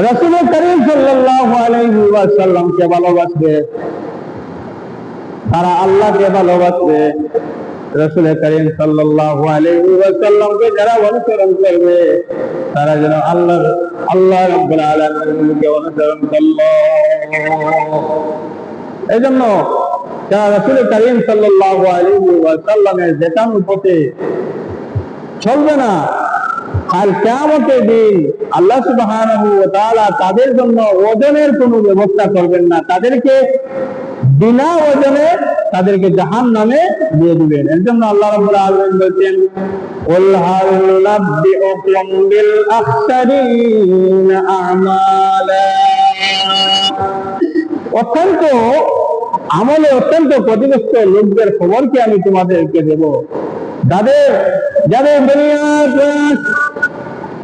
রাসূল করিম সাল্লাল্লাহু আলাইহি ওয়াসাল্লামকে ভালোবাসবে, তারা আল্লাহকে ভালোবাসবে। রাসূল করিম সাল্লাল্লাহু আলাইহি ওয়াসাল্লামকে যারা অনুসরণ করবে তারা যেন আল্লাহ রাব্বুল আলামিনকে অনুসরণ করলো। এজন্য যারা রাসূল করিম সাল্লাল্লাহু আলাইহি ওয়াসাল্লামের দেখানো পথে চলবে না, কাল কিয়ামতের দিন আল্লাহ সুবহানাহু ওয়া তাআলা তাদের জন্য ওজনের কোনো ব্যবস্থা করবেন না, তাদেরকে বিনা ওজনে তাদেরকে জাহান্নামে দিয়ে দিবেন। এর জন্য আল্লাহ রাব্বুল আলামিন বলেন, ওয়াল হাল নাবিউকুম বিল আখসারিন আমালা, অত্যন্ত আমলে অত্যন্ত ক্ষতিগ্রস্ত লোকদের খবরকে আমি তোমাদেরকে দেব, যাদের দুনিয়ার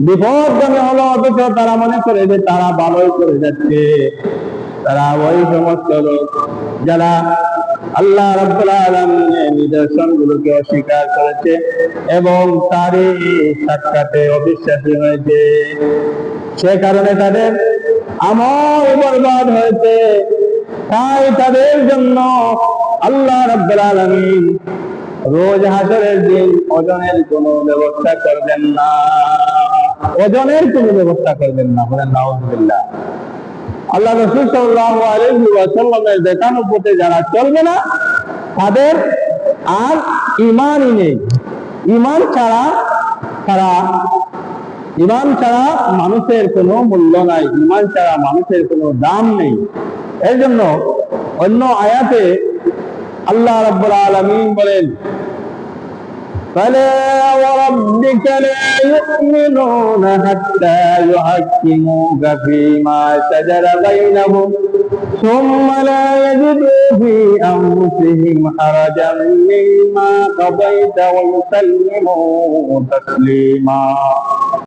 বিপদগামী হলো অথচ তারা মনে করে যে তারা ভালোই করে যাচ্ছে। তারা ওই সমস্ত লোক যারা আল্লাহ রাব্বুল আলামিনের নিদর্শনগুলোকে অস্বীকার করেছে এবং তারই সাক্ষাতে অবিশ্বাসী হয়েছে, সে কারণে তাদের আমল বরবাদ হয়েছে। তাই তাদের জন্য আল্লাহ রাব্বুল আলামিন রোজ হাসরের দিন ওজনের কোনো ব্যবস্থা করবেন না, ওজনের কোনো ব্যবস্থা করবেন না। বলেন নাউযুবিল্লাহ। আল্লাহ রাসূল সাল্লাল্লাহু আলাইহি ওয়াসাল্লামের দেখানো পথে যারা চলবে না তাদের আর ঈমানই নেই। ঈমান ছাড়া মানুষের কোনো মূল্য নাই, ঈমান ছাড়া মানুষের কোনো দাম নেই। এর জন্য অন্য আয়াতে আল্লাহ রাব্বুল আলামিন বলেন, فلا وربك لا يؤمنون حتى يحكموك فيما شجر بينهم ثم لا يجدوا في أنفسهم حرجا مما قضيت ويسلموا تسليما।